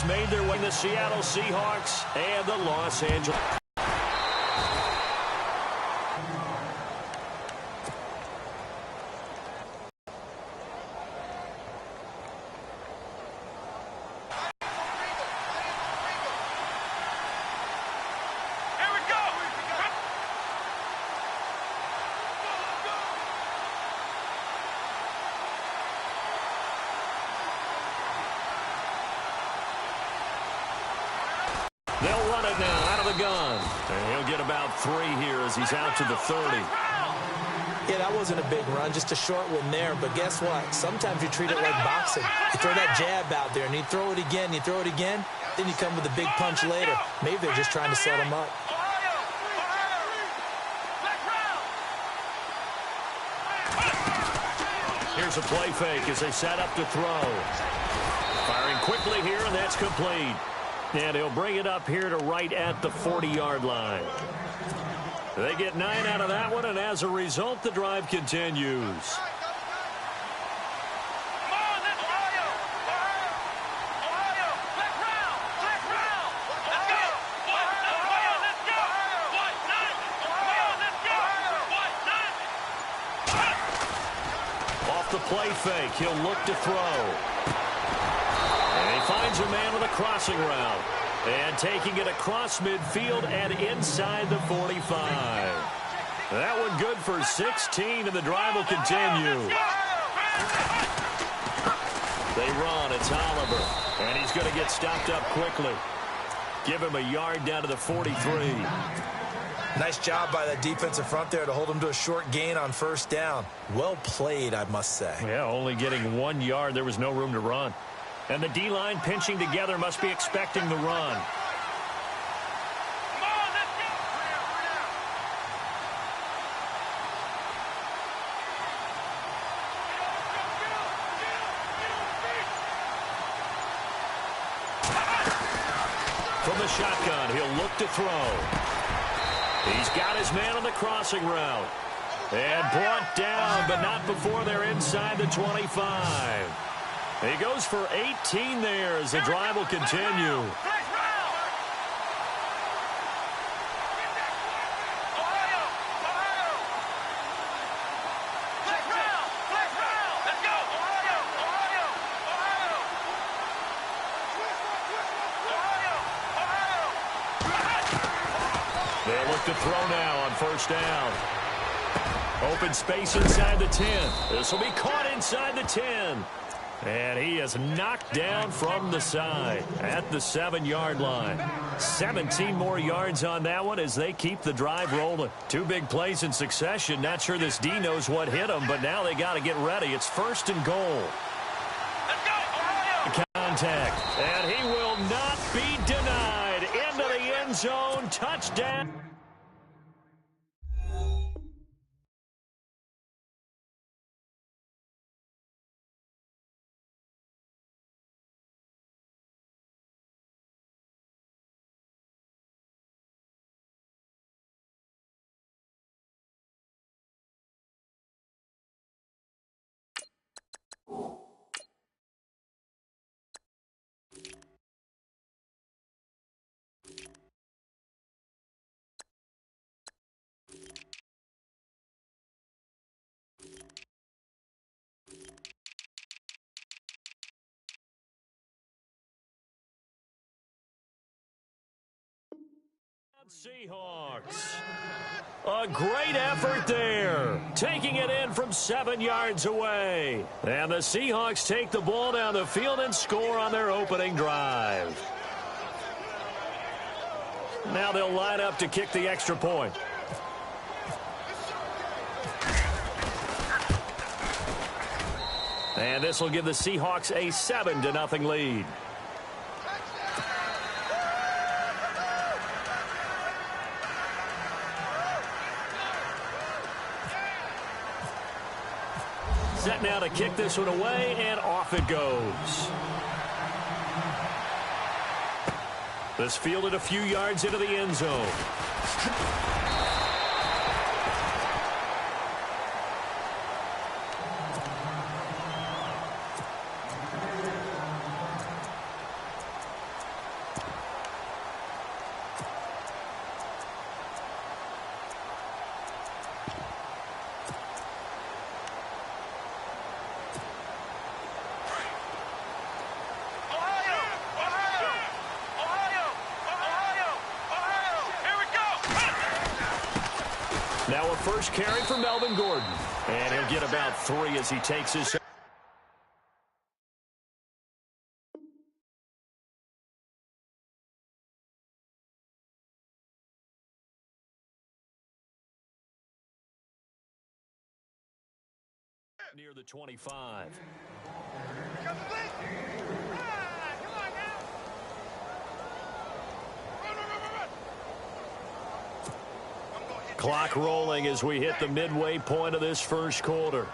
has made their way, the Seattle Seahawks and the Los Angeles. They'll run it now out of the gun. And he'll get about 3 here as he's out to the 30. Yeah, that wasn't a big run, just a short one there. But guess what? Sometimes you treat it like boxing. You throw that jab out there, and you throw it again, you throw it again, then you come with a big punch later. Maybe they're just trying to set him up. Here's a play fake as they set up to throw. Firing quickly here, and that's complete. And he'll bring it up here to right at the 40-yard line. They get 9 out of that one, and as a result, the drive continues. Off the play fake, he'll look to throw. Finds a man with a crossing route. And taking it across midfield and inside the 45. That one good for 16, and the drive will continue. They run. It's Oliver. And he's going to get stopped up quickly. Give him a yard down to the 43. Nice job by that defensive front there to hold him to a short gain on first down. Well played, I must say. Yeah, only getting 1 yard. There was no room to run. And the D-line pinching together must be expecting the run. From the shotgun, he'll look to throw. He's got his man on the crossing route. And brought down, but not before they're inside the 25. He goes for 18 there as the drive will continue. They'll look to throw now on first down. Open space inside the 10. This will be caught inside the 10. And he is knocked down from the side at the 7-yard line. 17 more yards on that one as they keep the drive rolling. 2 big plays in succession. Not sure this D knows what hit him, but now they got to get ready. It's 1st and goal. Contact. And he will not be denied. Into the end zone. Touchdown. Seahawks. A great effort there. Taking it in from 7 yards away. And the Seahawks take the ball down the field and score on their opening drive. Now they'll line up to kick the extra point. And this will give the Seahawks a 7-0 lead. Set now to kick this one away, and off it goes. This fielded a few yards into the end zone. Now a first carry for Melvin Gordon. And he'll get about 3 as he takes his... near the 25. Clock rolling as we hit the midway point of this first quarter.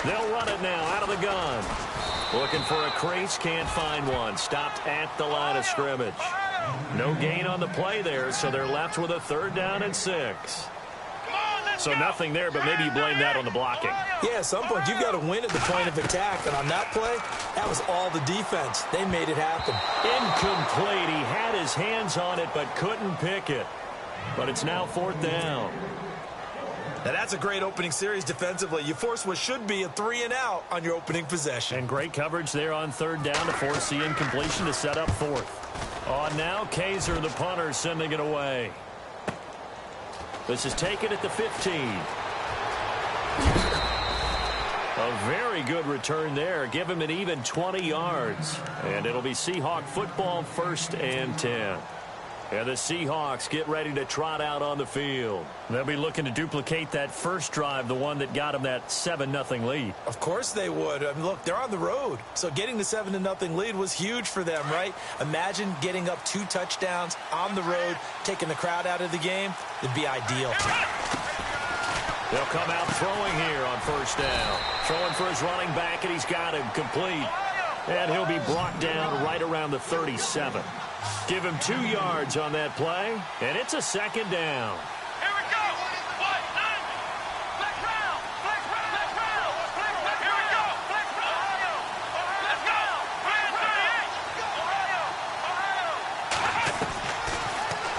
They'll run it now out of the gun. Looking for a crease, can't find one. Stopped at the line of scrimmage. No gain on the play there, so they're left with a 3rd down and 6. So nothing there, but maybe you blame that on the blocking. Yeah, at some point you've got to win at the point of attack, and on that play, that was all the defense. They made it happen. Incomplete. He had his hands on it, but couldn't pick it. But it's now 4th down. Now that's a great opening series defensively. You force what should be a 3-and-out on your opening possession. And great coverage there on 3rd down to force the incompletion to set up 4th. On now, Kaiser, the punter, sending it away. This is taken at the 15. A very good return there. Give him an even 20 yards. And it'll be Seahawk football, 1st and 10. And the Seahawks get ready to trot out on the field. They'll be looking to duplicate that first drive, the one that got them that 7-0 lead. Of course they would. I mean, look, they're on the road. So getting the 7-0 lead was huge for them, right? Imagine getting up 2 touchdowns on the road, taking the crowd out of the game. It'd be ideal. They'll come out throwing here on 1st down. Throwing for his running back, and he's got him complete. And he'll be brought down right around the 37. Give him 2 yards on that play, and it's a 2nd down. Here we go. Flex round. Here we go. Let's go.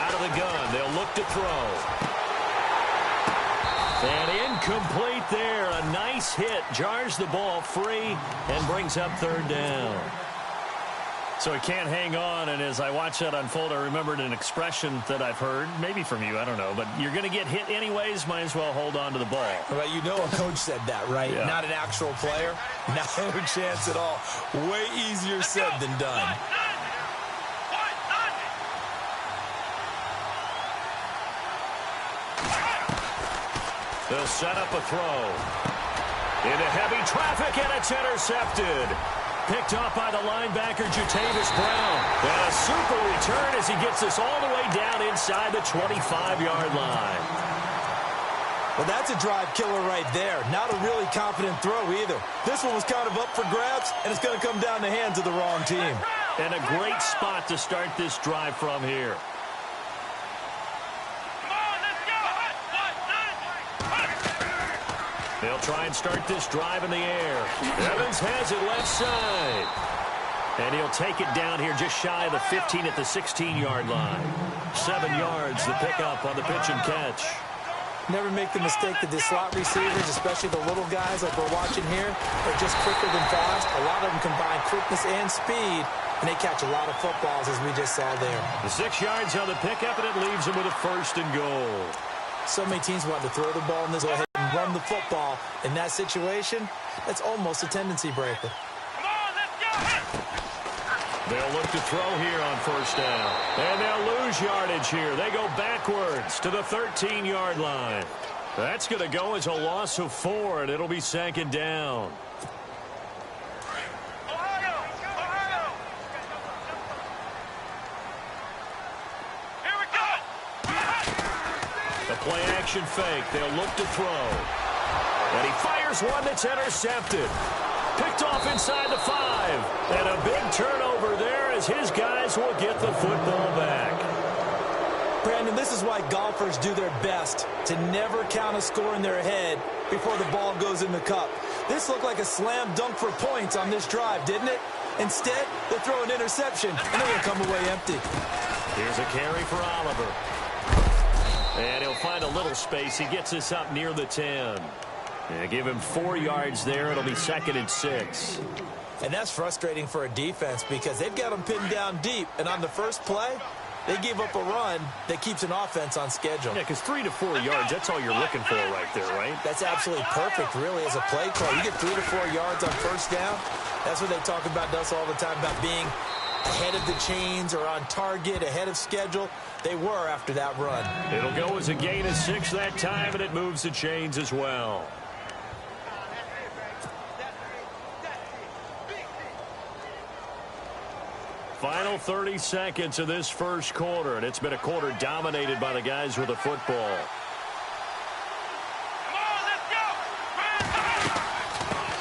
Out of the gun, they'll look to throw. And incomplete there. A nice hit. Jars the ball free and brings up 3rd down. So he can't hang on, and as I watch that unfold, I remembered an expression that I've heard, maybe from you, I don't know, but you're going to get hit anyways, might as well hold on to the ball. Well, you know a coach said that, right? Yeah. Not an actual player. No chance at all. Way easier said than done. They'll set up a throw. Into heavy traffic, and it's intercepted. Picked off by the linebacker, Jatavis Brown. And a super return as he gets this all the way down inside the 25-yard line. Well, that's a drive killer right there. Not a really confident throw either. This one was kind of up for grabs, and it's going to come down the hands of the wrong team. And a great spot to start this drive from here. They'll try and start this drive in the air. Evans has it left side. And he'll take it down here just shy of the 15 at the 16-yard line. 7 yards, the pickup on the pitch and catch. Never make the mistake that the slot receivers, especially the little guys like we're watching here, are just quicker than fast. A lot of them combine quickness and speed, and they catch a lot of footballs, as we just saw there. The 6 yards on the pickup, and it leaves them with a 1st and goal. So many teams want to throw the ball in this way and run the football. In that situation, that's almost a tendency breaker. They'll look to throw here on 1st down. And they'll lose yardage here. They go backwards to the 13-yard line. That's going to go as a loss of 4, and it'll be 2nd down. The play-action fake. They'll look to throw. And he fires one that's intercepted. Picked off inside the 5. And a big turnover there as his guys will get the football back. Brandon, this is why golfers do their best to never count a score in their head before the ball goes in the cup. This looked like a slam dunk for points on this drive, didn't it? Instead, they throw an interception, and they're going to come away empty. Here's a carry for Oliver. And he'll find a little space. He gets us up near the 10. And give him 4 yards there. It'll be 2nd and 6. And that's frustrating for a defense because they've got them pinned down deep. And on the first play, they gave up a run that keeps an offense on schedule. Yeah, because 3 to 4 yards, that's all you're looking for right there, right? That's absolutely perfect, really, as a play call. You get 3 to 4 yards on first down. That's what they talk about us all the time, about being ahead of the chains or on target, ahead of schedule. They were after that run. It'll go as a gain of 6 that time, and it moves the chains as well. Final 30 seconds of this first quarter, and it's been a quarter dominated by the guys with the football.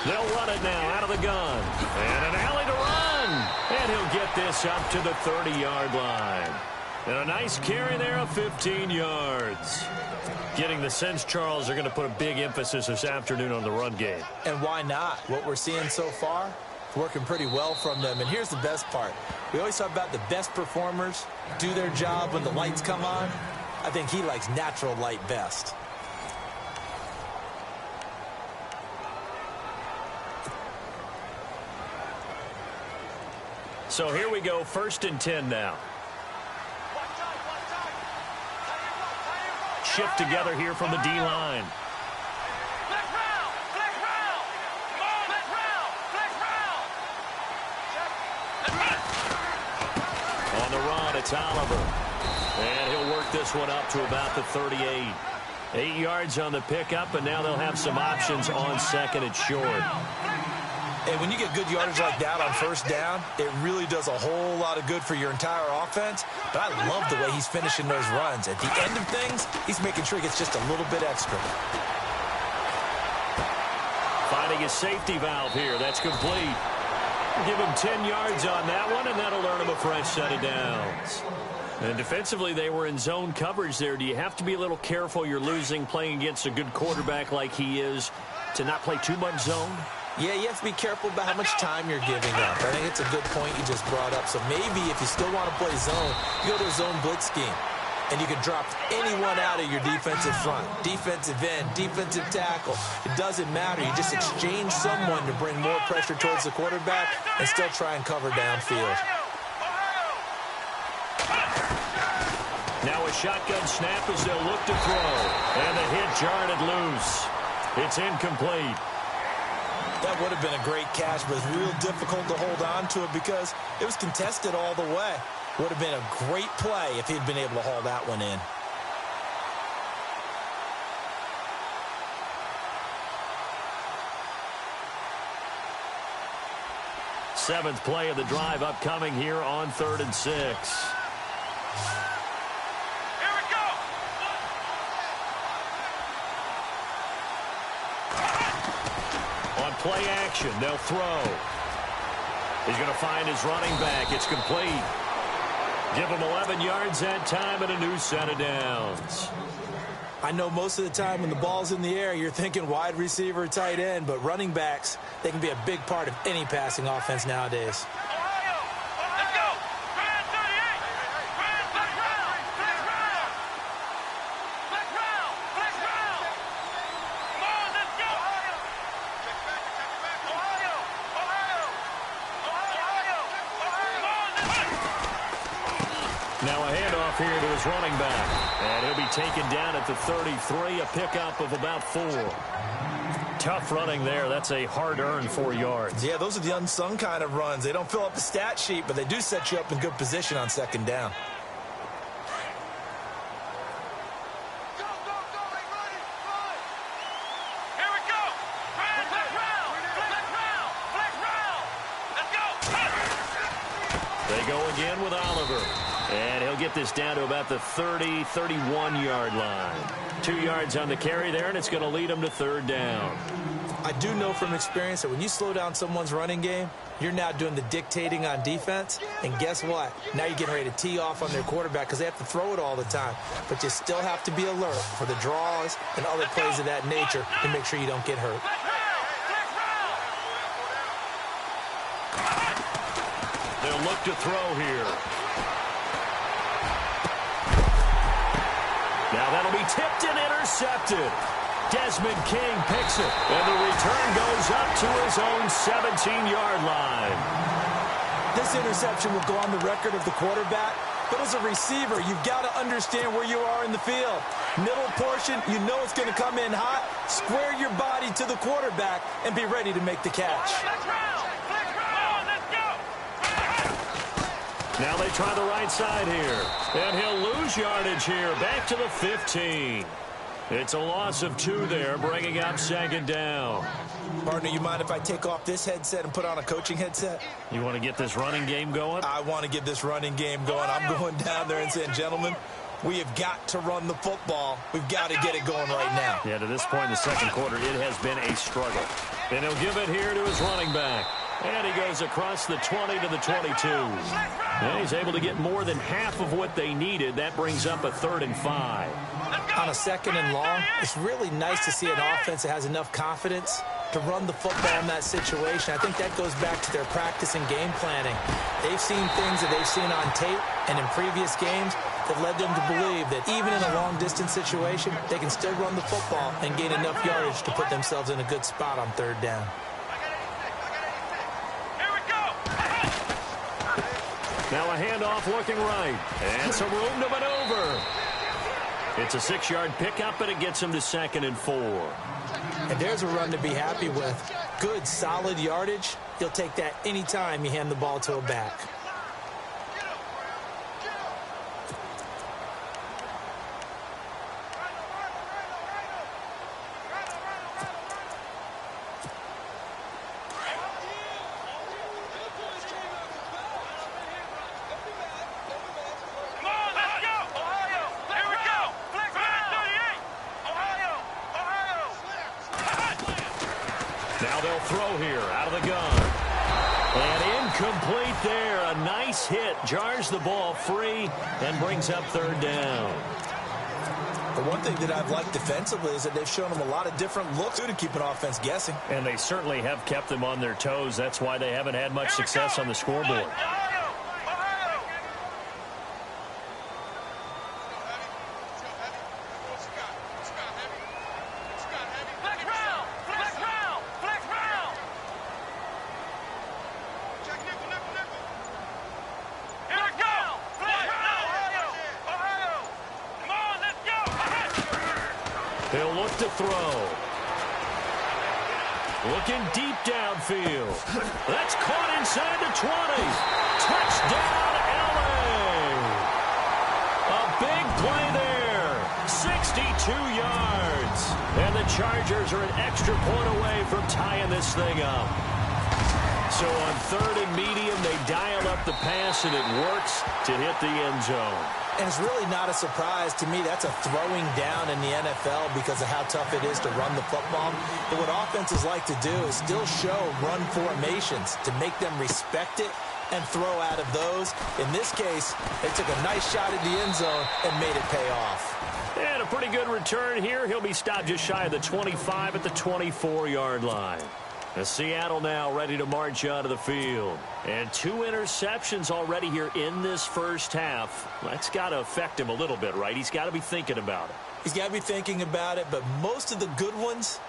They'll run it now out of the gun. And an alley to run. And he'll get this up to the 30-yard line. And a nice carry there of 15 yards. Getting the sense, Charles, they're going to put a big emphasis this afternoon on the run game. And why not? What we're seeing so far, it's working pretty well from them. And here's the best part. We always talk about the best performers do their job when the lights come on. I think he likes natural light best. So here we go, 1st and 10 now. Shift together here from the D-line. On the run, it's Oliver. And he'll work this one up to about the 38. 8 yards on the pickup, and now they'll have some options on 2nd and short. And when you get good yardage like that on first down, it really does a whole lot of good for your entire offense. But I love the way he's finishing those runs. At the end of things, he's making sure he gets just a little bit extra. Finding his safety valve here. That's complete. Give him 10 yards on that one, and that'll earn him a fresh set of downs. And defensively, they were in zone coverage there. Do you have to be a little careful you're losing playing against a good quarterback like he is to not play too much zone? Yeah, you have to be careful about how much time you're giving up. I think it's a good point you just brought up. So maybe if you still want to play zone, you go to a zone blitz scheme. And you can drop anyone out of your defensive front. Defensive end, defensive tackle. It doesn't matter. You just exchange someone to bring more pressure towards the quarterback and still try and cover downfield. Now a shotgun snap as they'll look to throw. And the hit jarred it loose. It's incomplete. That would have been a great catch, but it's real difficult to hold on to it because it was contested all the way. Would have been a great play if he'd been able to haul that one in. Seventh play of the drive upcoming here on 3rd and 6. Here we go. On play action, they'll throw. He's going to find his running back. It's complete. Give him 11 yards that time and a new set of downs. I know most of the time when the ball's in the air, you're thinking wide receiver, tight end, but running backs, they can be a big part of any passing offense nowadays. Ohio, let's go. Grand 38. Grand back round. Back round. Back round. Back round. Come on, let's go. Ohio. Ohio. Ohio. Now a handoff here to his running back. And he'll be taken down at the 33, a pickup of about 4. Tough running there. That's a hard-earned 4 yards. Yeah, those are the unsung kind of runs. They don't fill up the stat sheet, but they do set you up in good position on 2nd down. Go, go, go. Run. Here we go. Grand back round. Back round. Back round. Let's go. They go again with Oliver. And he'll get this down to about the 30, 31-yard line. 2 yards on the carry there, and it's going to lead him to 3rd down. I do know from experience that when you slow down someone's running game, you're now doing the dictating on defense. And guess what? Now you're getting ready to tee off on their quarterback because they have to throw it all the time. But you still have to be alert for the draws and other plays of that nature to make sure you don't get hurt. They'll look to throw here. Now that'll be tipped and intercepted. Desmond King picks it. And the return goes up to his own 17-yard line. This interception will go on the record of the quarterback, but as a receiver, you've got to understand where you are in the field. Middle portion, you know it's going to come in hot. Square your body to the quarterback and be ready to make the catch. Now they try the right side here. And he'll lose yardage here. Back to the 15. It's a loss of 2 there, bringing up 2nd down. Partner, you mind if I take off this headset and put on a coaching headset? You want to get this running game going? I want to get this running game going. I'm going down there and saying, gentlemen, we have got to run the football. We've got to get it going right now. Yeah, to this point in the second quarter, it has been a struggle. And he'll give it here to his running back. And he goes across the 20 to the 22. And he's able to get more than half of what they needed. That brings up a 3rd and 5. On a 2nd and long, it's really nice to see an offense that has enough confidence to run the football in that situation. I think that goes back to their practice and game planning. They've seen things that they've seen on tape and in previous games that led them to believe that even in a long-distance situation, they can still run the football and gain enough yardage to put themselves in a good spot on 3rd down. Now a handoff looking right. And some room to maneuver. It's a 6-yard pickup, and it gets him to 2nd and 4. And there's a run to be happy with. Good, solid yardage. You'll take that anytime you hand the ball to a back. Now they'll throw here out of the gun. And incomplete there. A nice hit. Jars the ball free and brings up 3rd down. The one thing that I've liked defensively is that they've shown them a lot of different looks to keep an offense guessing. And they certainly have kept them on their toes. That's why they haven't had much success on the scoreboard. He'll look to throw. Looking deep downfield. That's caught inside the 20. Touchdown, L.A. A big play there. 62 yards. And the Chargers are an extra point away from tying this thing up. So on 3rd and medium, they dial up the pass, and it works to hit the end zone. And it's really not a surprise to me. That's a throwing down in the NFL because of how tough it is to run the football. But what offenses like to do is still show run formations to make them respect it and throw out of those. In this case, they took a nice shot at the end zone and made it pay off. And a pretty good return here. He'll be stopped just shy of the 25 at the 24-yard line. Seattle now ready to march out of the field. And 2 interceptions already here in this first half. That's got to affect him a little bit, right? He's got to be thinking about it. He's got to be thinking about it, but most of the good ones,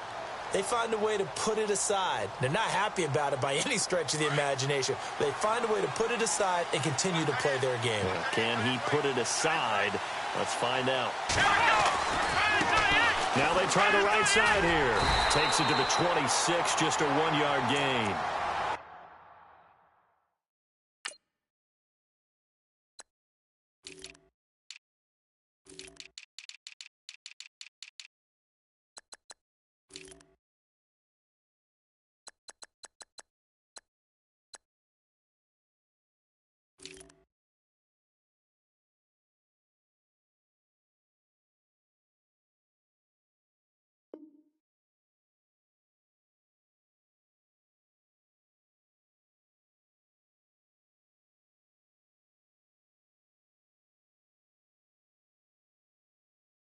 they find a way to put it aside. They're not happy about it by any stretch of the imagination. They find a way to put it aside and continue to play their game. Well, can he put it aside? Let's find out. Now they try the right side here. Takes it to the 26, just a 1-yard gain.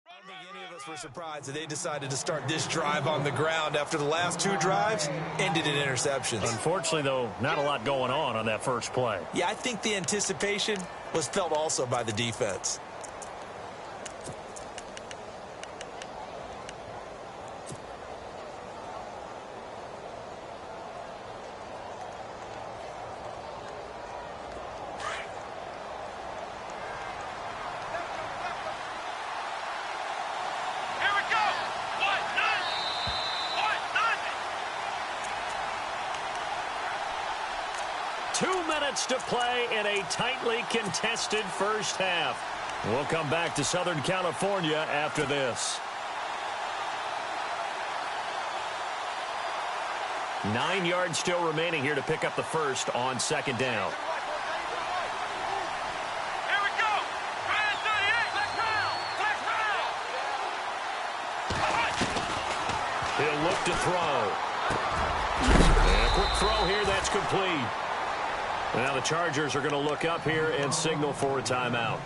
I don't think any of us were surprised that they decided to start this drive on the ground after the last 2 drives ended in interceptions. Unfortunately, though, not a lot going on that first play. Yeah, I think the anticipation was felt also by the defense. 2 minutes to play in a tightly contested first half. We'll come back to Southern California after this. 9 yards still remaining here to pick up the first on second down. Here we go. Brand 38. Flex round. Flex round. He'll look to throw. And a quick throw here. That's complete. Now the Chargers are going to look up here and signal for a timeout.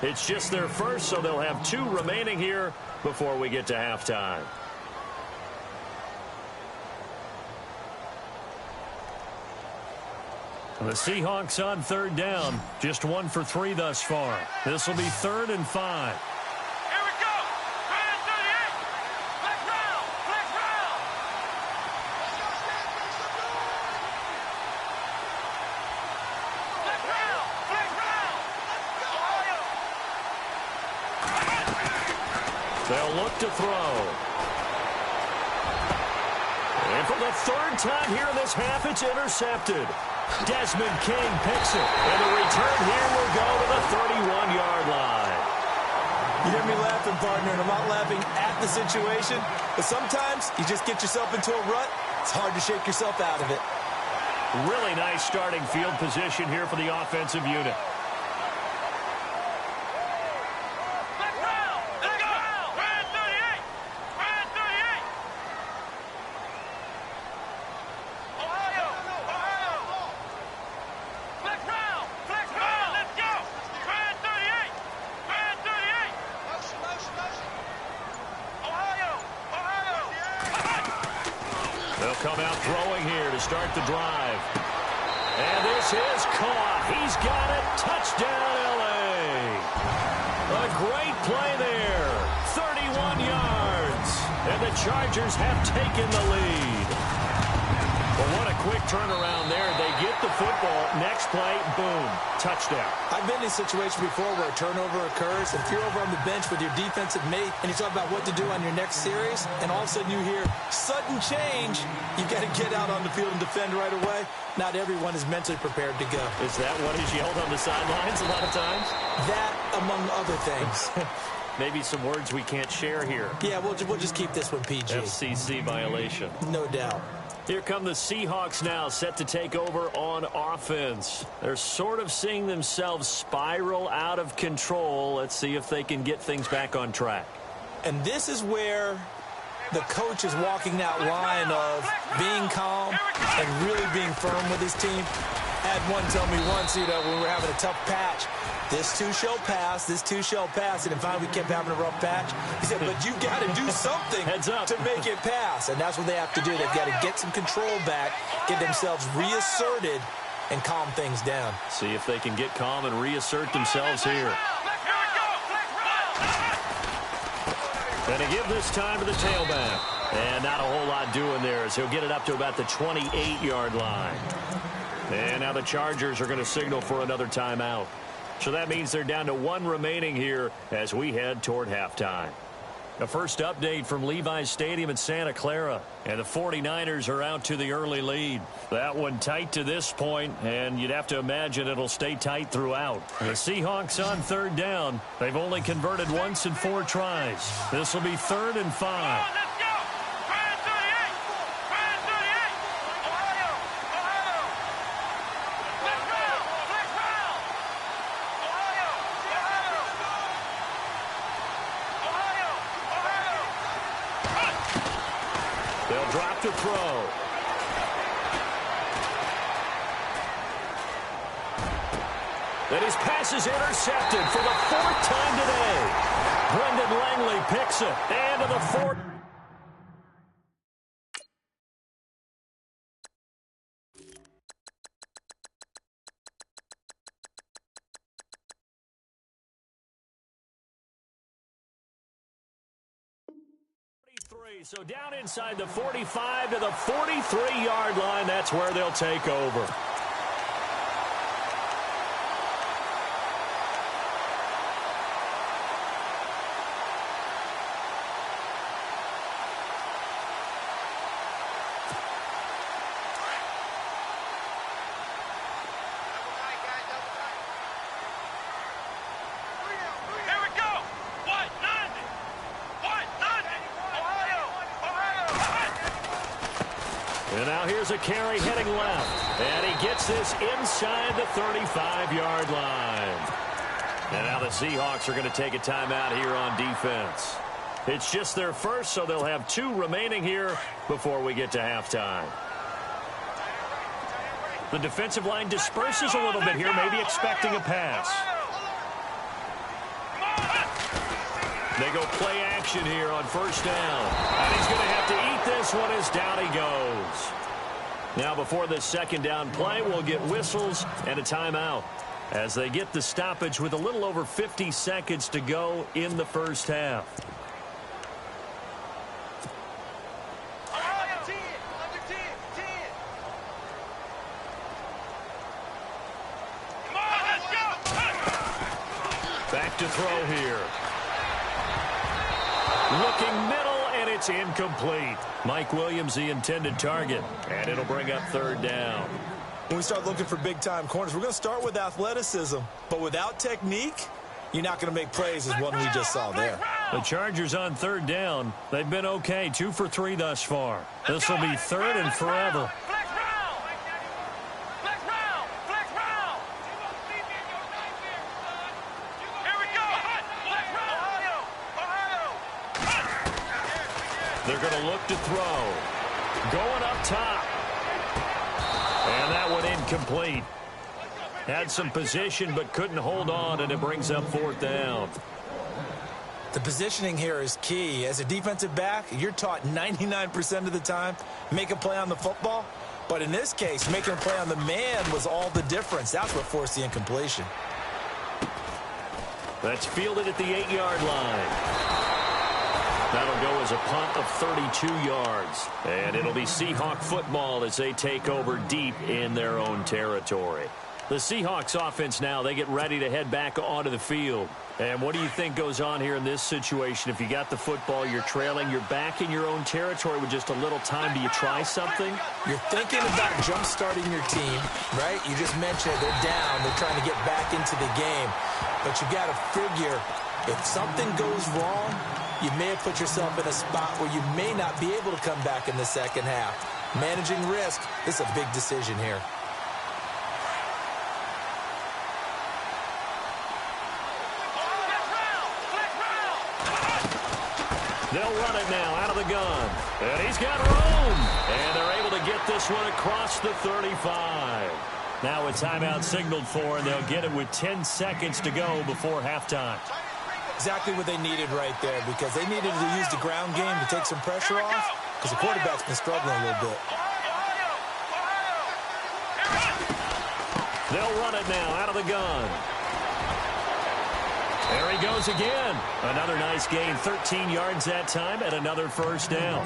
It's just their first, so they'll have 2 remaining here before we get to halftime. The Seahawks on third down. Just 1 for 3 thus far. This will be 3rd and 5. Here we go. Brand 38. Flex round. Flex round. Flex round. Flex round. Ohio. They'll look to throw. And for the 3rd time here in this half, it's intercepted. Desmond King picks it. And the return here will go to the 31-yard line. You hear me laughing, partner, and I'm not laughing at the situation, but sometimes you just get yourself into a rut. It's hard to shake yourself out of it. Really nice starting field position here for the offensive unit. Flex round. Let's go. Brand 38. Brand 38. Ohio. Ohio. Flex round. Flex round. Let's go. Brand 38. Brand 38. Ohio. Ohio. They'll come out throwing here to start the drive. And this is caught. He's got it. Touchdown, L.A. A great play there. 31 yards. And the Chargers have taken the lead. Well, what a quick turnaround there. They get the football. Next play, boom, touchdown. I've been in a situation before where a turnover occurs, and if you're over on the bench with your defensive mate and you talk about what to do on your next series, and all of a sudden you hear sudden change, you got to get out on the field and defend right away. Not everyone is mentally prepared to go. Is that what is yelled on the sidelines a lot of times? That, among other things. Maybe some words we can't share here. Yeah, we'll just keep this one PG. FCC violation. No doubt. Here come the Seahawks now, set to take over on offense. They're sort of seeing themselves spiral out of control. Let's see if they can get things back on track. And this is where the coach is walking that line of being calm and really being firm with his team. I had one tell me once, when we were having a tough patch, this too shall pass, this too shall pass. And then finally we kept having a rough patch. He said, but you got to do something Heads up. to make it pass. And that's what they have to do. They've got to get some control back, get themselves reasserted, and calm things down. See if they can get calm and reassert themselves here. Here we go. Flex round. And to give this time to the tailback. And not a whole lot doing there as he'll get it up to about the 28-yard line. And now the Chargers are going to signal for another timeout. So that means they're down to 1 remaining here as we head toward halftime. The first update from Levi's Stadium in Santa Clara. And the 49ers are out to the early lead. That one tight to this point, and you'd have to imagine it'll stay tight throughout. The Seahawks on third down. They've only converted once in 4 tries. This will be 3rd and 5. Let's go. Brand 38. Brand 38. Ohio. Ohio. Flex round. Flex round. Ohio. Ohio. Ohio. They'll drop to throw. And his pass is intercepted for the 4th time today. Brendan Langley picks it. And to the 4th. So down inside the 45 to the 43-yard line. That's where they'll take over. Here's a carry heading left. And he gets this inside the 35-yard line. And now the Seahawks are going to take a timeout here on defense. It's just their first, so they'll have 2 remaining here before we get to halftime. The defensive line disperses a little bit here, maybe expecting a pass. They go play action here on first down. And he's going to have to eat this one as down he goes. Now before this second down play, we'll get whistles and a timeout as they get the stoppage with a little over 50 seconds to go in the first half. Back to throw here. Looking middle, and it's incomplete. Mike Williams, the intended target, and it'll bring up third down. When we start looking for big-time corners, we're going to start with athleticism. But without technique, you're not going to make plays as one we just saw there. The Chargers on third down. They've been okay, 2 for 3 thus far. This will be third and forever. They're going to look to throw. Going up top. And that one incomplete. Had some position but couldn't hold on, and it brings up fourth down. The positioning here is key. As a defensive back, you're taught 99% of the time, make a play on the football. But in this case, making a play on the man was all the difference. That's what forced the incompletion. That's fielded at the 8-yard line. That'll go as a punt of 32 yards. And it'll be Seahawk football as they take over deep in their own territory. The Seahawks offense now, they get ready to head back onto the field. And what do you think goes on here in this situation? If you got the football, you're trailing, you're back in your own territory with just a little time. Do you try something? You're thinking about jump-starting your team, right? You just mentioned it. They're down. They're trying to get back into the game. But you got to figure, if something goes wrong, you may have put yourself in a spot where you may not be able to come back in the second half. Managing risk is a big decision here. They'll run it now out of the gun. And he's got room. And they're able to get this one across the 35. Now a timeout signaled for, and they'll get it with 10 seconds to go before halftime. Exactly what they needed right there, because they needed to use the ground game to take some pressure off, because the quarterback's been struggling a little bit. They'll run it now out of the gun. There he goes again. Another nice gain, 13 yards that time, and another first down.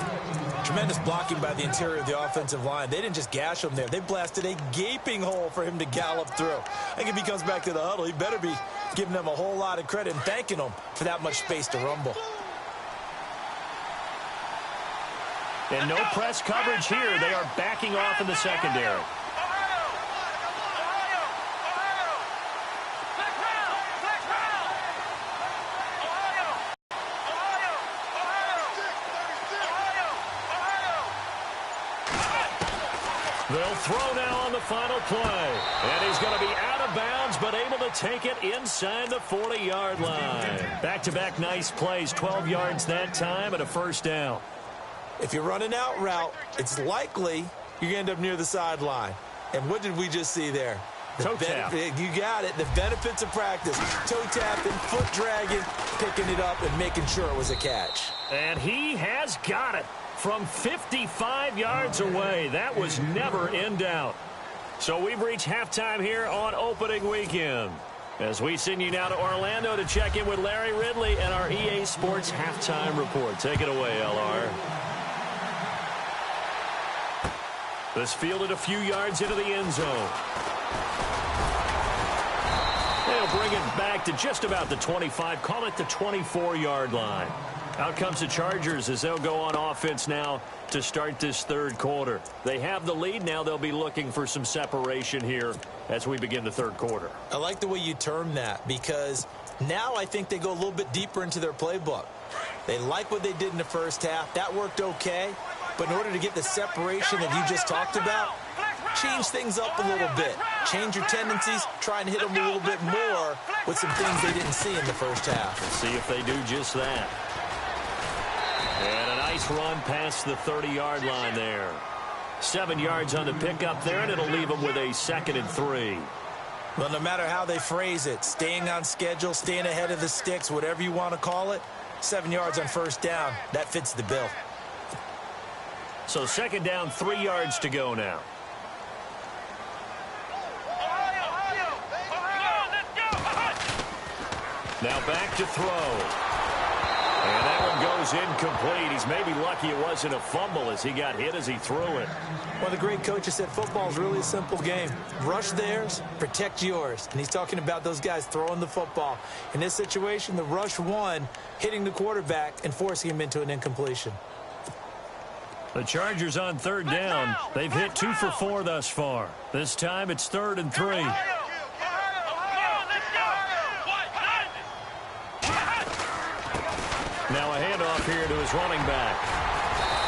Tremendous blocking by the interior of the offensive line. They didn't just gash him there. They blasted a gaping hole for him to gallop through. I think if he comes back to the huddle, he better be giving them a whole lot of credit and thanking them for that much space to rumble. And no press coverage here. They are backing off in the secondary. They'll throw now on the final play. And he's going to be out of bounds, but able to take it inside the 40-yard line. Back-to-back nice plays, 12 yards that time, and a first down. If you're running out route, it's likely you're going to end up near the sideline. And what did we just see there? Toe tap. You got it. The benefits of practice. Toe tapping, foot dragging, picking it up, and making sure it was a catch. And he has got it. From 55 yards away. That was never in doubt. So we've reached halftime here on opening weekend. As we send you now to Orlando to check in with Larry Ridley and our EA Sports halftime report. Take it away, LR. This fielded a few yards into the end zone. They'll bring it back to just about the 25. Call it the 24-yard line. Out comes the Chargers as they'll go on offense now to start this third quarter. They have the lead. Now they'll be looking for some separation here as we begin the third quarter. I like the way you term that, because now I think they go a little bit deeper into their playbook. They like what they did in the first half. That worked okay. But in order to get the separation that you just talked about, change things up a little bit. Change your tendencies. Try and hit them a little bit more with some things they didn't see in the first half. Let's see if they do just that. And a nice run past the 30-yard line there. 7 yards on the pickup there, and it'll leave them with a 2nd and 3. Well, no matter how they phrase it, staying on schedule, staying ahead of the sticks, whatever you want to call it, 7 yards on first down, that fits the bill. So 2nd down, 3 yards to go now. Now back to throw. And that one goes incomplete. He's maybe lucky it wasn't a fumble as he got hit as he threw it. Well, the great coach has said football is really a simple game. Rush theirs, protect yours. And he's talking about those guys throwing the football. In this situation, the rush won, hitting the quarterback and forcing him into an incompletion. The Chargers on 3rd down. They've hit 2 for 4 thus far. This time it's 3rd and 3. Now a handoff here to his running back.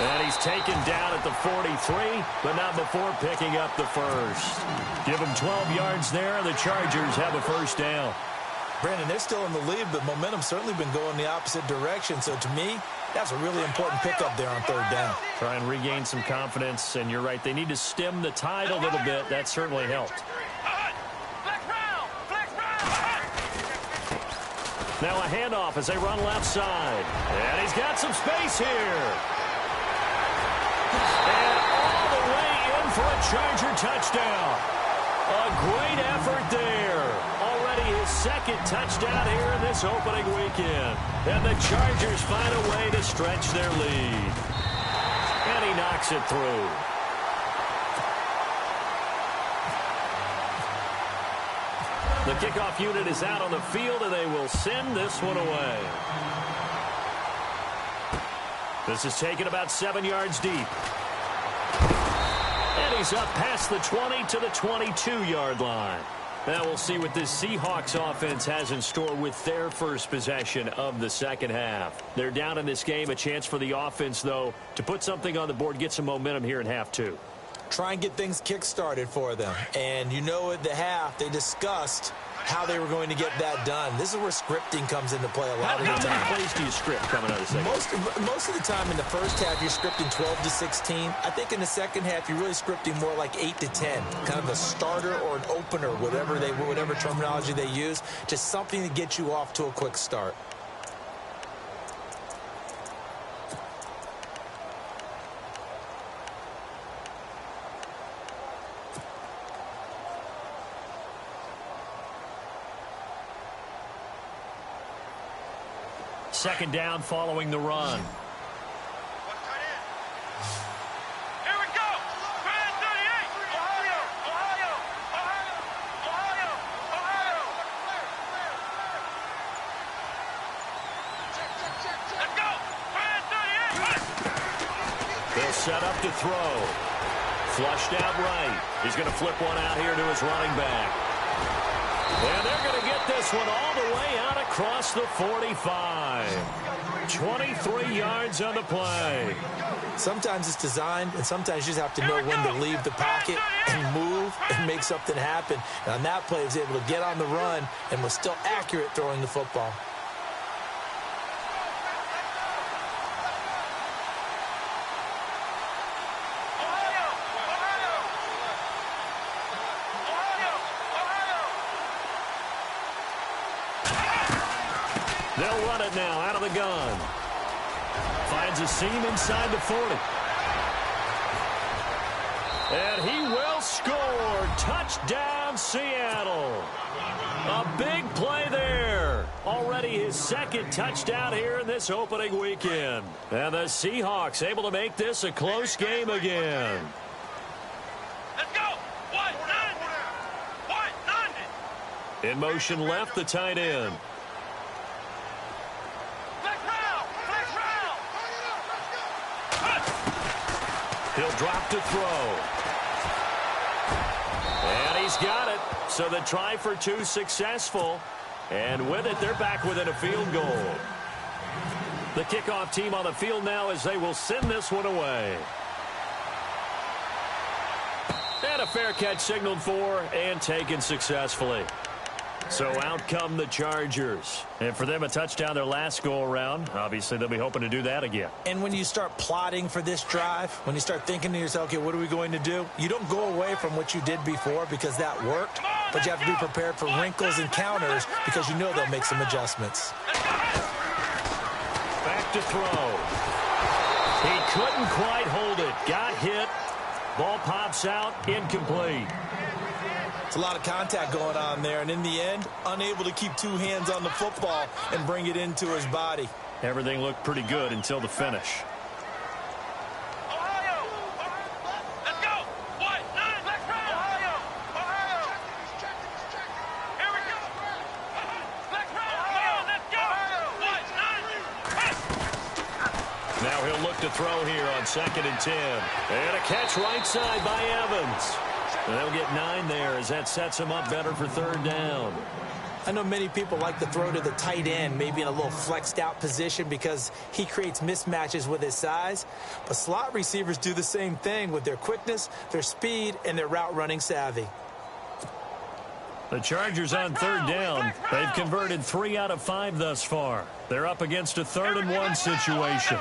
And he's taken down at the 43, but not before picking up the first. Give him 12 yards there, and the Chargers have a first down. Brandon, they're still in the lead, but momentum's certainly been going the opposite direction. So to me, that's a really important pickup there on 3rd down. Try and regain some confidence, and you're right. They need to stem the tide a little bit. That certainly helped. Now a handoff as they run left side. And he's got some space here. And all the way in for a Charger touchdown. A great effort there. Already his 2nd touchdown here in this opening weekend. And the Chargers find a way to stretch their lead. And he knocks it through. The kickoff unit is out on the field, and they will send this one away. This is taken about 7 yards deep. And he's up past the 20 to the 22-yard line. Now we'll see what this Seahawks offense has in store with their first possession of the 2nd half. They're down in this game. A chance for the offense, though, to put something on the board, get some momentum here in half 2. Try and get things kick-started for them. And you know at the half, they discussed how they were going to get that done. This is where scripting comes into play a lot of the time. How many plays do you script coming out of the second? Most of the time in the first half, you're scripting 12 to 16. I think in the second half, you're really scripting more like 8 to 10. Kind of a starter or an opener, whatever terminology they use. Just something to get you off to a quick start. Second down following the run. Here we go. Grand 38. Ohio. Let's go. Grand 38. They'll set up to throw. Flushed out right. He's going to flip one out here to his running back. And they're going to get this one all the way out across the 45. 23 yards on the play. Sometimes it's designed, and sometimes you just have to know when to leave the pocket and move and make something happen. And on that play, he was able to get on the run and was still accurate throwing the football. They'll run it now out of the gun. Finds a seam inside the 40. And he will score. Touchdown, Seattle. A big play there. Already his 2nd touchdown here in this opening weekend. And the Seahawks able to make this a close game again. Let's go. 190. In motion left, the tight end. He'll drop to throw. And he's got it. So the try for 2 successful. And with it, they're back within a field goal. The kickoff team on the field now as they will send this one away. And a fair catch signaled for and taken successfully. So out come the Chargers. And for them, a touchdown their last go-around. Obviously, they'll be hoping to do that again. And when you start plotting for this drive, when you start thinking to yourself, okay, what are we going to do? You don't go away from what you did before because that worked, but you have to be prepared for wrinkles and counters because you know they'll make some adjustments. Back to throw. He couldn't quite hold it. Got hit. Ball pops out. Incomplete. It's a lot of contact going on there, and in the end, unable to keep two hands on the football and bring it into his body. Everything looked pretty good until the finish. Ohio! Let's go! White, nine, let's go! Ohio! Ohio! Here we go! Let's go! Ohio, let's go! White, nine! Now he'll look to throw here on 2nd and 10. And a catch right side by Evans. And they'll get 9 there as that sets him up better for 3rd down. I know many people like to throw to the tight end, maybe in a little flexed out position because he creates mismatches with his size. But slot receivers do the same thing with their quickness, their speed, and their route running savvy. The Chargers on 3rd down. They've converted 3 out of 5 thus far. They're up against a 3rd and 1 situation.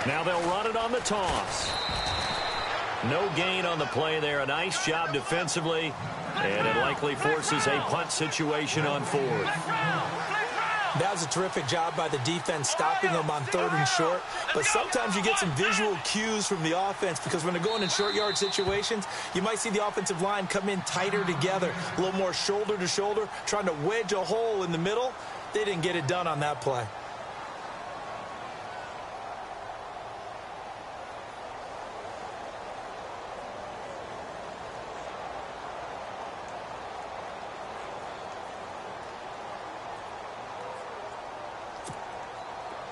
Now they'll run it on the toss. No gain on the play there. A nice job defensively. And it likely forces a punt situation on 4th. That was a terrific job by the defense stopping them on 3rd and short. But sometimes you get some visual cues from the offense because when they're going in short yard situations, you might see the offensive line come in tighter together, a little more shoulder to shoulder, trying to wedge a hole in the middle. They didn't get it done on that play.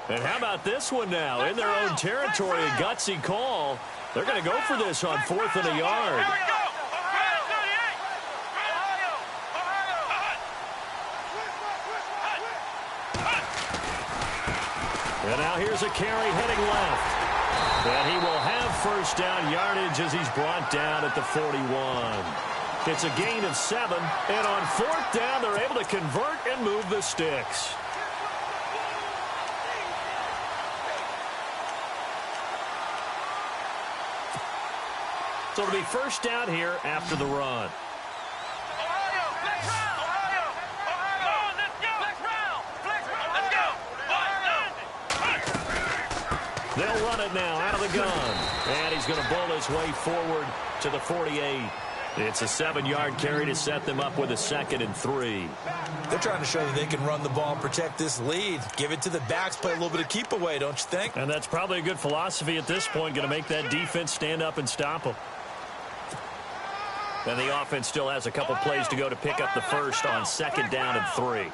And how about this one now? In their own territory, a gutsy call. They're going to go for this on 4th and a yard. And now here's a carry heading left. And he will have 1st down yardage as he's brought down at the 41. It's a gain of 7. And on 4th down, they're able to convert and move the sticks. So it'll be 1st down here after the run. They'll run it now out of the gun. And he's going to bowl his way forward to the 48. It's a 7-yard carry to set them up with a 2nd and 3. They're trying to show that they can run the ball and protect this lead. Give it to the backs, play a little bit of keep away, don't you think? And that's probably a good philosophy at this point, going to make that defense stand up and stop them. And the offense still has a couple plays to go to pick up the 1st on 2nd down and 3.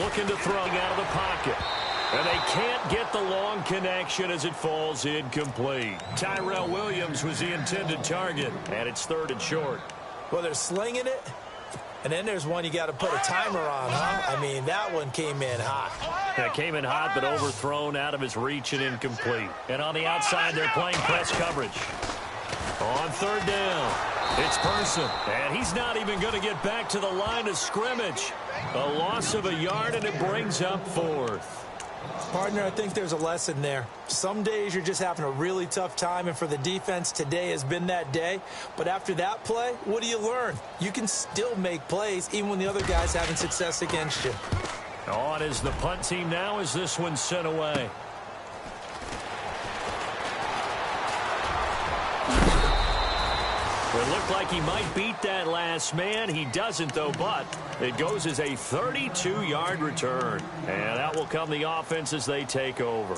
Looking to throw out of the pocket. And they can't get the long connection as it falls incomplete. Tyrell Williams was the intended target, and it's 3rd and short. Well, they're slinging it, and then there's one you got to put a timer on, huh? I mean, that one came in hot. That came in hot, but overthrown out of his reach and incomplete. And on the outside, they're playing press coverage. On 3rd down, it's Person, and he's not even going to get back to the line of scrimmage. A loss of a yard, and it brings up 4th. Partner, I think there's a lesson there. Some days you're just having a really tough time, and for the defense, today has been that day. But after that play, what do you learn? You can still make plays even when the other guy's having success against you. On is the punt team now as this one's sent away. It looked like he might beat that last man. He doesn't, though, but it goes as a 32-yard return. And that will come the offense as they take over.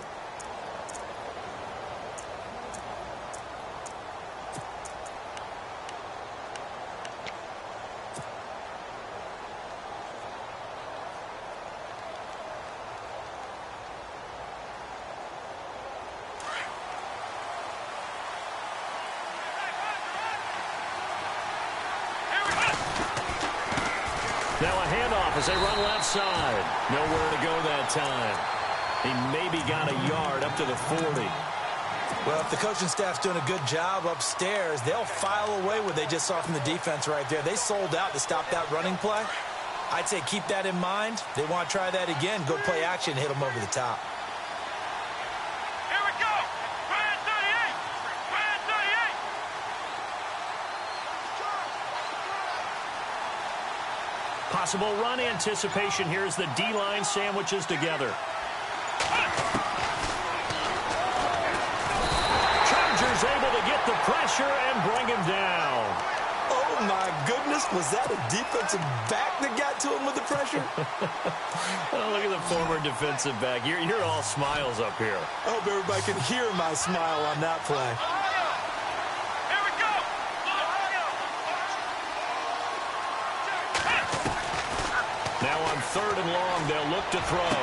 Now a handoff as they run left side. Nowhere to go that time. He maybe got a yard up to the 40. Well, if the coaching staff's doing a good job upstairs, they'll file away what they just saw from the defense right there. They sold out to stop that running play. I'd say keep that in mind. They want to try that again. Go play action and hit them over the top. Here we go. Grand 38. Grand 38. Possible run anticipation here as the D-line sandwiches together. Chargers able to get the pressure and bring him down. Oh, my goodness. Was that a defensive back that got to him with the pressure? Oh, look at the former defensive back. You're all smiles up here. I hope everybody can hear my smile on that play. Here we go. Now on 3rd and long, they'll look to throw.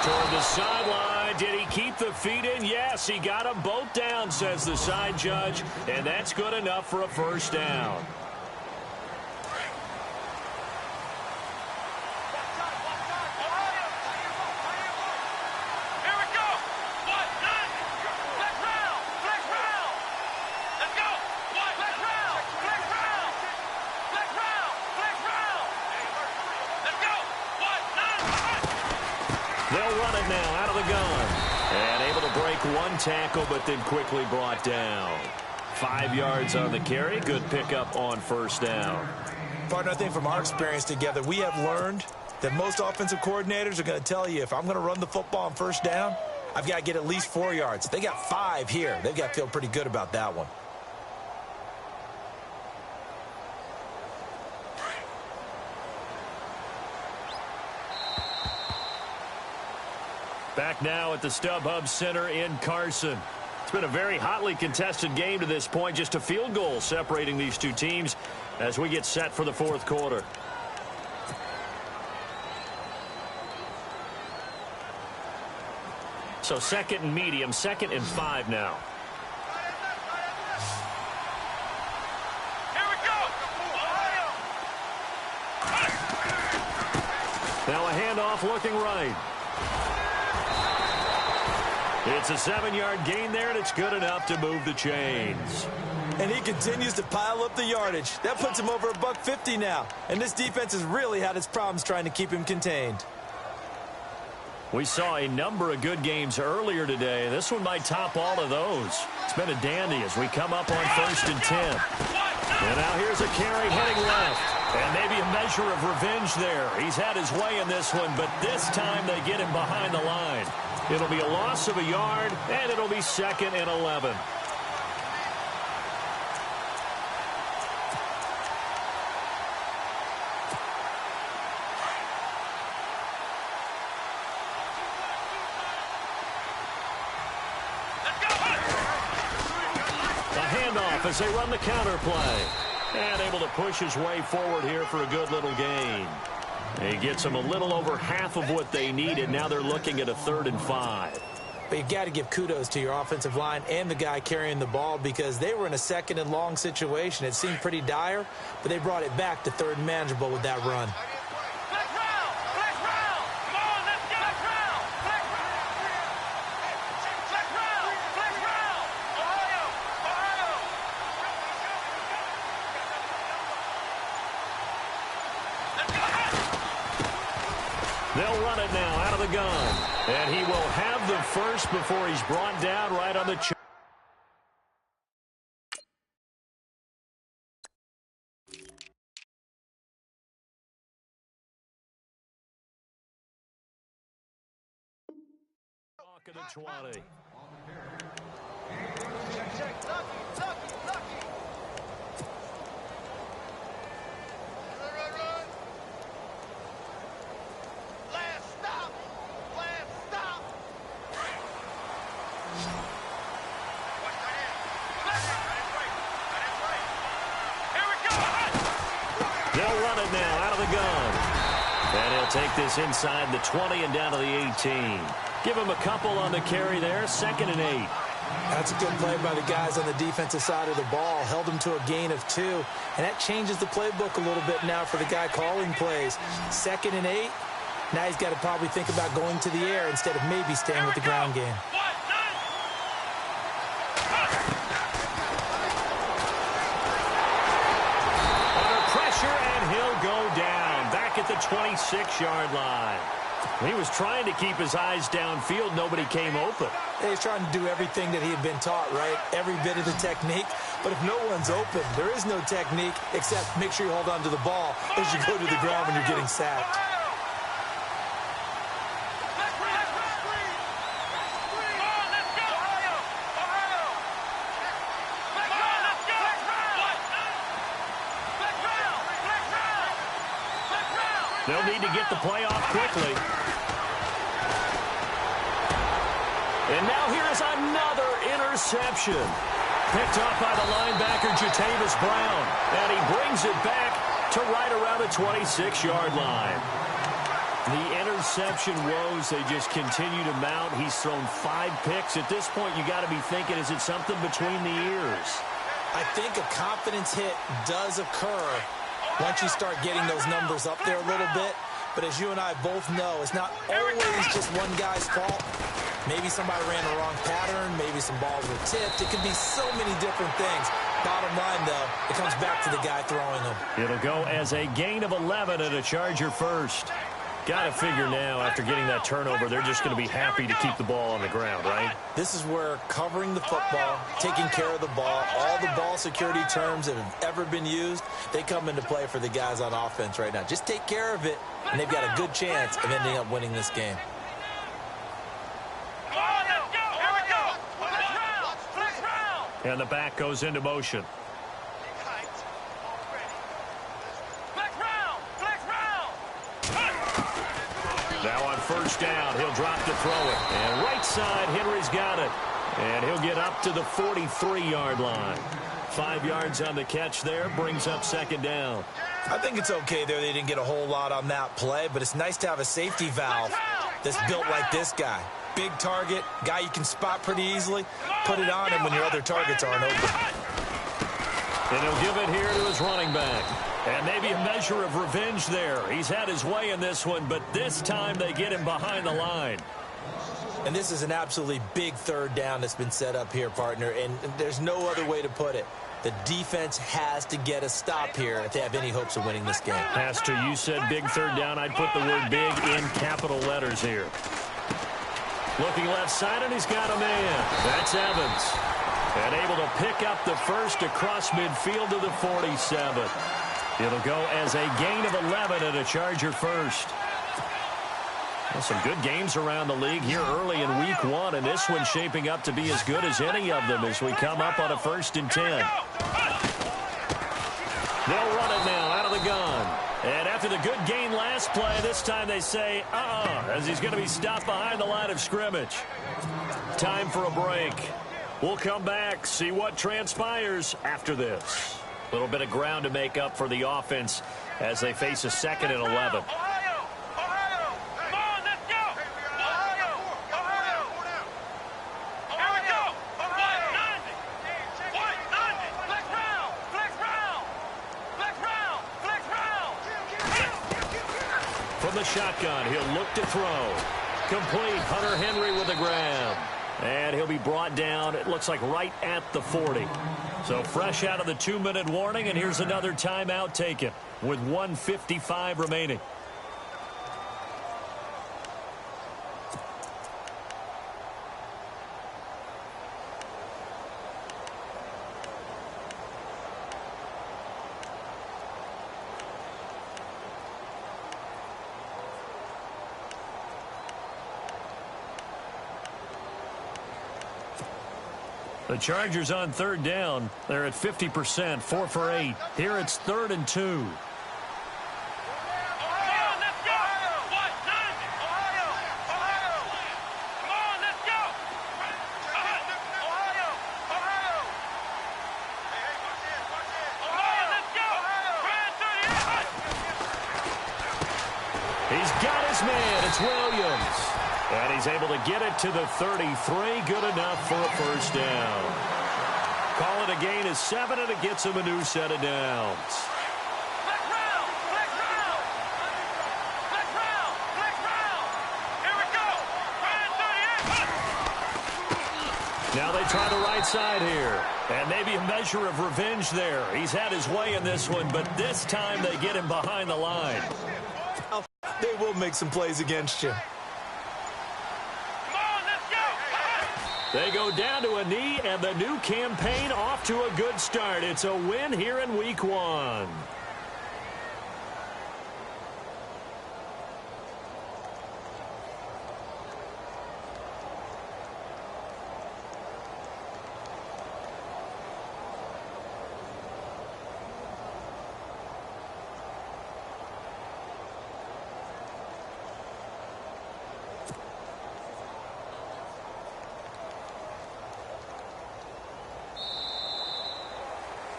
Toward the sideline, did he keep the feet in? Yes, he got them both down, says the side judge, and that's good enough for a first down. Here we go. What? Flex round. Flex round. Let's go. What? Flex round. Flex round. Flex round. Flex round. Let's go. What? They'll run it now out of the gun. And able to break one tackle, but then quickly brought down. 5 yards on the carry. Good pickup on first down. Partner, I think from our experience together, we have learned that most offensive coordinators are going to tell you, if I'm going to run the football on first down, I've got to get at least 4 yards. They got 5 here. They've got to feel pretty good about that one. Back now at the StubHub Center in Carson. It's been a very hotly contested game to this point. Just a field goal separating these two teams as we get set for the 4th quarter. So 2nd and medium, 2nd and 5 now. Here we go. Now a handoff looking right. It's a 7-yard gain there, and it's good enough to move the chains. And he continues to pile up the yardage. That puts him over $150 now. And this defense has really had its problems trying to keep him contained. We saw a number of good games earlier today. This one might top all of those. It's been a dandy as we come up on 1st and 10. And now here's a carry heading left. And maybe a measure of revenge there. He's had his way in this one, but this time they get him behind the line. It'll be a loss of a yard, and it'll be 2nd and 11. A handoff as they run the counter play. And able to push his way forward here for a good little gain. He gets them a little over half of what they needed. Now they're looking at a 3rd and 5. But you've got to give kudos to your offensive line and the guy carrying the ball because they were in a 2nd and long situation. It seemed pretty dire, but they brought it back to 3rd and manageable with that run. Flex round. Flex round. Come on, let's go. Flex round. Flex round. Flex round. Flex round. Ohio. Ohio. Let's go. They'll run it now out of the gun. And he will have the first before he's brought down right on the chalk of the 20. They'll run it now out of the gun. And he'll take this inside the 20 and down to the 18. Give him a couple on the carry there. 2nd and 8. That's a good play by the guys on the defensive side of the ball. Held them to a gain of 2. And that changes the playbook a little bit now for the guy calling plays. 2nd and 8. Now he's got to probably think about going to the air instead of maybe staying with the ground game. Under pressure, and he'll go down. Back at the 26-yard line. He was trying to keep his eyes downfield. Nobody came open. He's trying to do everything that he had been taught, right? Every bit of the technique. But if no one's open, there is no technique except make sure you hold on to the ball as you go to the ground when you're getting sacked. They'll need to get the play off quickly. And now here is another interception. Picked off by the linebacker, Jatavis Brown. And he brings it back to right around the 26-yard line. The interception woes, they just continue to mount. He's thrown 5 picks. At this point, you got to be thinking, is it something between the ears? I think a confidence hit does occur once you start getting those numbers up there a little bit. But as you and I both know, it's not always just one guy's fault. Maybe somebody ran the wrong pattern. Maybe some balls were tipped. It could be so many different things. Bottom line, though, it comes back to the guy throwing them. It'll go as a gain of 11 and a Charger first. Got to figure now, after getting that turnover, they're just going to be happy to keep the ball on the ground, right? This is where covering the football, taking care of the ball, all the ball security terms that have ever been used, they come into play for the guys on offense right now. Just take care of it, and they've got a good chance of ending up winning this game. And the back goes into motion. Now on first down, he'll drop to throw it. And right side, Henry's got it. And he'll get up to the 43-yard line. 5 yards on the catch there, brings up second down. I think it's okay there. They didn't get a whole lot on that play, but it's nice to have a safety valve that's built like this guy. Big target, guy you can spot pretty easily. Put it on him when your other targets aren't open. And he'll give it here to his running back. And maybe a measure of revenge there. He's had his way in this one, but this time they get him behind the line. And this is an absolutely big third down that's been set up here, partner, and there's no other way to put it. The defense has to get a stop here if they have any hopes of winning this game. Pastor, you said big third down. I'd put the word big in capital letters here. Looking left side, and he's got a man. That's Evans. And able to pick up the first across midfield to the 47. It'll go as a gain of 11 and a Charger first. Well, some good games around the league here early in week 1, and this one's shaping up to be as good as any of them as we come up on a 1st and 10. They'll run it now out of the gun. And after the good gain last play, this time they say, as he's going to be stopped behind the line of scrimmage. Time for a break. We'll come back, see what transpires after this. A little bit of ground to make up for the offense as they face a 2nd and 11. From the shotgun, he'll look to throw. Complete. Hunter Henry with the grab. And he'll be brought down, it looks like right at the 40. So fresh out of the 2-minute warning, and here's another timeout taken with 1:55 remaining. The Chargers on third down. They're at 50%, 4 for 8. Here it's 3rd and 2. He's got his man. It's Williams. And he's able to get it to the 33. Good enough for a first down. Call it a gain of 7, and it gets him a new set of downs. Flex round. Flex round. Flex round. Flex round. Here we go. Ryan 38. Now they try the right side here. And maybe a measure of revenge there. He's had his way in this one, but this time they get him behind the line. They will make some plays against you. They go down to a knee, and the new campaign off to a good start. It's a win here in Week 1.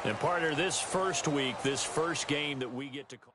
And partner, this first week, this first game that we get to call.